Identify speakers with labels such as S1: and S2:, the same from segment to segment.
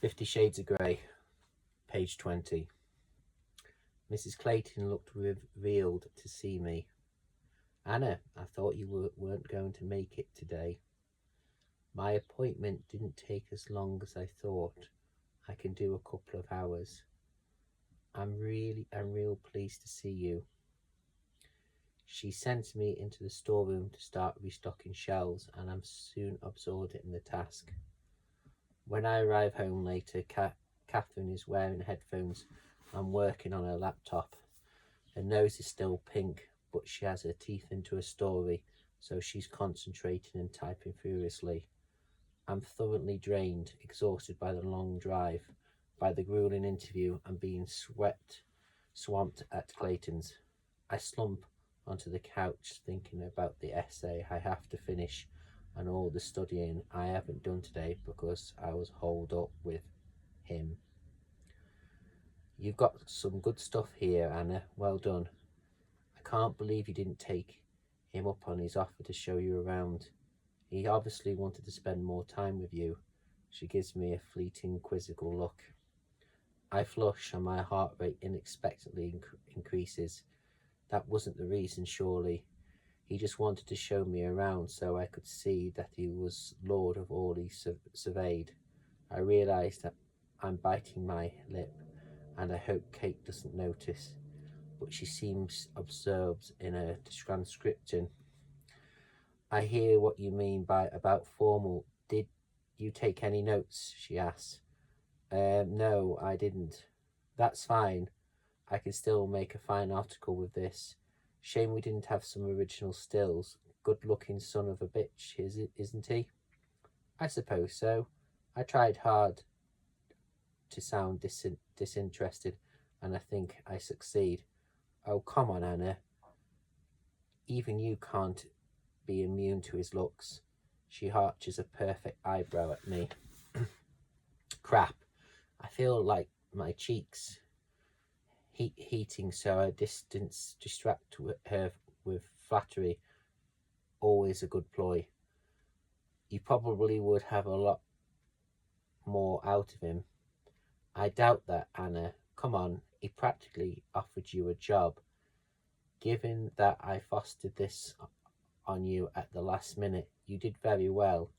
S1: 50 Shades of Grey, page 20. Mrs. Clayton looked revealed to see me. Anna, I thought you weren't going to make it today. My appointment didn't take as long as I thought. I can do a couple of hours. I'm real pleased to see you. She sent me into the storeroom to start restocking shelves, and I'm soon absorbed in the task. When I arrive home later, Catherine is wearing headphones and working on her laptop. Her nose is still pink, but she has her teeth into a story, so she's concentrating and typing furiously. I'm thoroughly drained, exhausted by the long drive, by the grueling interview, and being swamped at Clayton's. I slump onto the couch thinking about the essay I have to finish and all the studying I haven't done today because I was holed up with him. You've got some good stuff here, Anna. Well done. I can't believe you didn't take him up on his offer to show you around. He obviously wanted to spend more time with you. She gives me a fleeting, quizzical look. I flush and my heart rate unexpectedly increases. That wasn't the reason, surely. He just wanted to show me around so I could see that he was lord of all he surveyed. I realise that I'm biting my lip, and I hope Kate doesn't notice, but she seems absorbed in her transcription. I hear what you mean by about formal. Did you take any notes? She asks. No, I didn't. That's fine. I can still make a fine article with this. Shame we didn't have some original stills. Good-looking son of a bitch, isn't he? I suppose so. I tried hard to sound disinterested, and I think I succeed. Oh, come on, Anna. Even you can't be immune to his looks. She arches a perfect eyebrow at me. Crap. I feel like my cheeks heating, so I distract her with flattery. Always a good ploy. You probably would have a lot more out of him. I doubt that, Anna. Come on, he practically offered you a job. Given that I fostered this on you at the last minute, you did very well.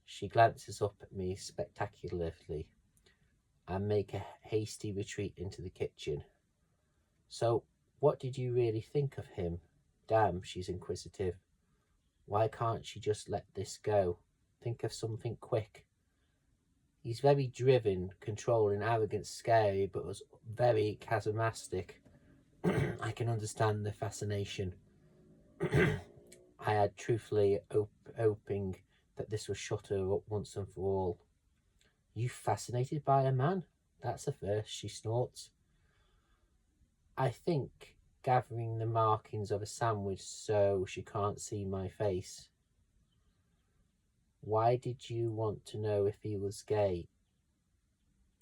S1: She glances up at me spectacularly and make a hasty retreat into the kitchen. So, what did you really think of him? Damn, she's inquisitive. Why can't she just let this go? Think of something quick. He's very driven, controlling, arrogant, scary, but was very charismatic. I can understand the fascination. I had truthfully hoping that this would shut her up once and for all. You fascinated by a man? That's a first, she snorts. I think gathering the markings of a sandwich so she can't see my face. Why did you want to know if he was gay?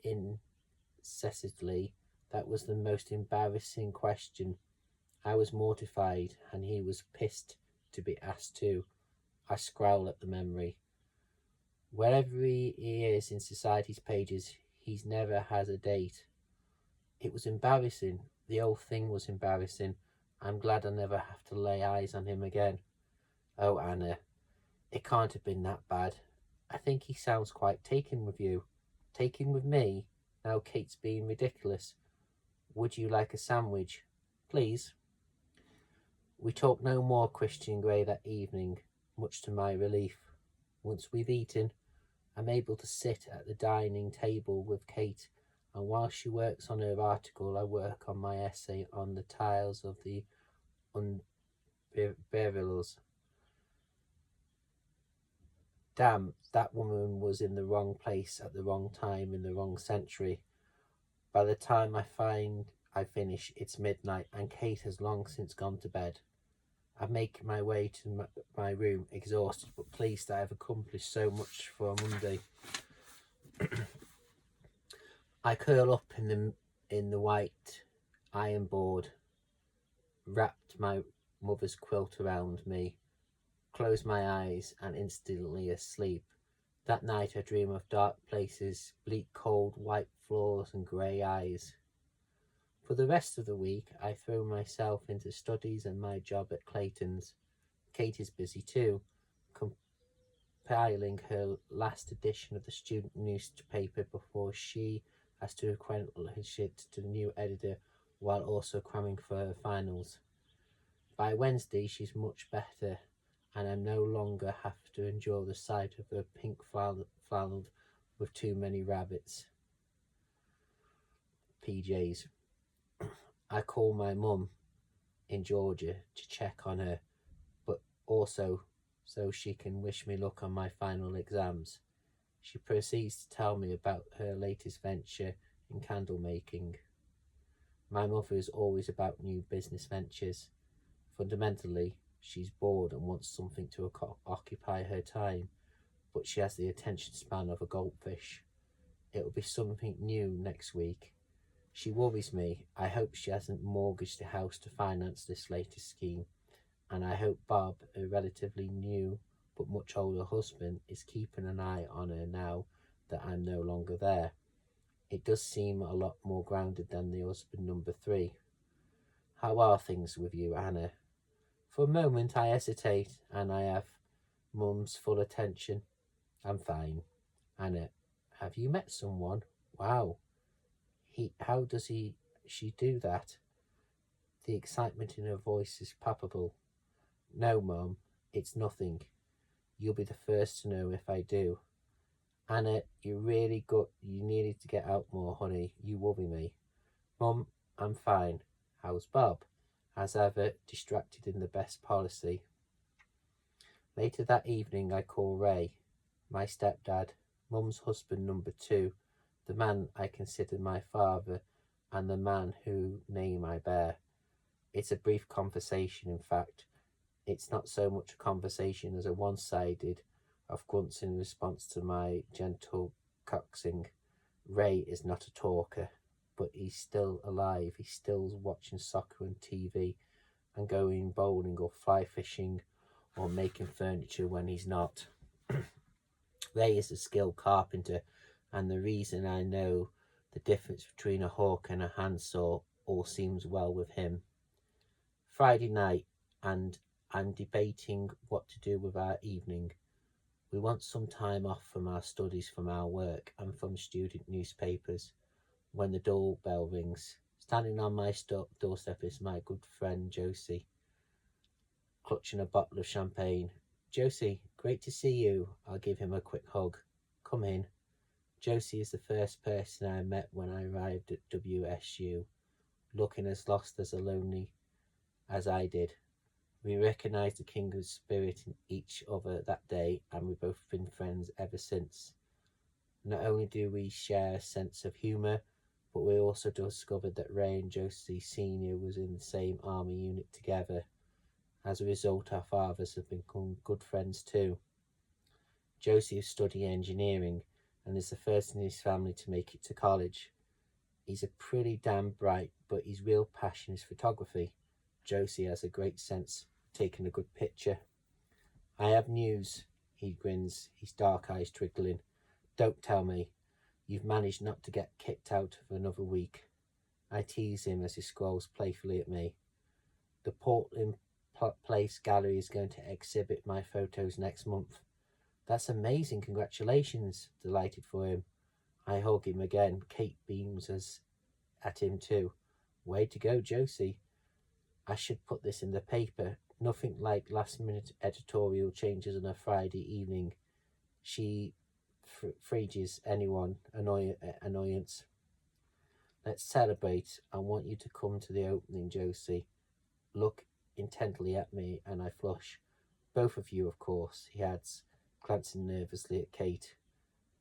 S1: Incessantly, that was the most embarrassing question. I was mortified, and he was pissed to be asked too. I scowl at the memory. Wherever he is in society's pages, he's never has a date. It was embarrassing. The whole thing was embarrassing. I'm glad I never have to lay eyes on him again. Oh, Anna, it can't have been that bad. I think he sounds quite taken with you. Taken with me? Now Kate's being ridiculous. Would you like a sandwich? Please. We talk no more Christian Grey that evening, much to my relief. Once we've eaten, I'm able to sit at the dining table with Kate, and while she works on her article, I work on my essay on the tiles of the Unbearables. Damn, that woman was in the wrong place at the wrong time in the wrong century. By the time I finish, it's midnight, and Kate has long since gone to bed. I make my way to my room, exhausted but pleased I have accomplished so much for a Monday. I curl up in the white iron board, wrapped my mother's quilt around me, close my eyes, and instantly asleep. That night I dream of dark places, bleak cold white floors and grey eyes. For the rest of the week I throw myself into studies and my job at Clayton's. Kate is busy too, compiling her last edition of the student newspaper before she has to accredit it to the new editor while also cramming for her finals. By Wednesday she's much better, and I no longer have to endure the sight of her pink flannelled with too many rabbits. PJs. I call my mum in Georgia to check on her, but also so she can wish me luck on my final exams. She proceeds to tell me about her latest venture in candle making. My mother is always about new business ventures. Fundamentally, she's bored and wants something to occupy her time, but she has the attention span of a goldfish. It'll be something new next week. She worries me. I hope she hasn't mortgaged the house to finance this latest scheme, and I hope Bob, a relatively new but much older husband, is keeping an eye on her now that I'm no longer there. It does seem a lot more grounded than the husband number 3. How are things with you, Anna? For a moment I hesitate, and I have Mum's full attention. I'm fine. Anna, have you met someone? Wow. How does she do that? The excitement in her voice is palpable. No, Mum, it's nothing. You'll be the first to know if I do. Anna, you're really good. You needed to get out more, honey. You worry me. Mum, I'm fine. How's Bob? As ever, distracted in the best policy. Later that evening I call Ray, my stepdad, Mum's husband number 2, the man I consider my father, and the man whose name I bear. It's a brief conversation, in fact. It's not so much a conversation as a one-sided of grunts in response to my gentle coaxing. Ray is not a talker, but he's still alive. He's still watching soccer and TV and going bowling or fly fishing or making furniture when he's not. Ray is a skilled carpenter, and the reason I know the difference between a hawk and a handsaw all seems well with him. Friday night, and I'm debating what to do with our evening. We want some time off from our studies, from our work, and from student newspapers. When the doorbell rings, standing on my doorstep is my good friend Josie, clutching a bottle of champagne. Josie, great to see you. I'll give him a quick hug. Come in. Josie is the first person I met when I arrived at WSU, looking as lost as lonely as I did. We recognised the kindred spirit in each other that day, and we've both been friends ever since. Not only do we share a sense of humour, but we also discovered that Ray and Josie Sr. was in the same army unit together. As a result, our fathers have become good friends too. Josie is studying engineering and is the first in his family to make it to college. He's a pretty damn bright, but his real passion is photography. Josie has a great sense of taking a good picture. I have news, he grins, his dark eyes twinkling. Don't tell me. You've managed not to get kicked out for another week. I tease him as he scrolls playfully at me. The Portland Place Gallery is going to exhibit my photos next month. That's amazing, congratulations, delighted for him. I hug him again. Kate beams at him too. Way to go, Josie. I should put this in the paper. Nothing like last-minute editorial changes on a Friday evening. She freeges anyone annoyance. Let's celebrate. I want you to come to the opening, Josie. Look intently at me, and I flush. Both of you, of course, he adds, glancing nervously at Kate.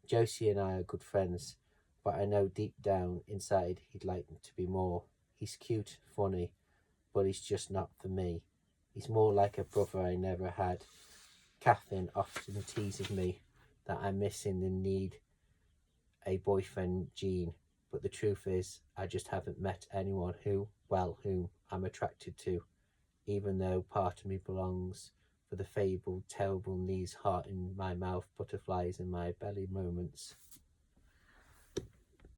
S1: Josie and I are good friends, but I know deep down inside he'd like to be more. He's cute, funny, but he's just not for me. He's more like a brother I never had. Catherine often teases me that I'm missing the need a boyfriend gene, but the truth is I just haven't met anyone whom I'm attracted to, even though part of me belongs for the fabled, terrible knees, heart in my mouth, butterflies in my belly moments.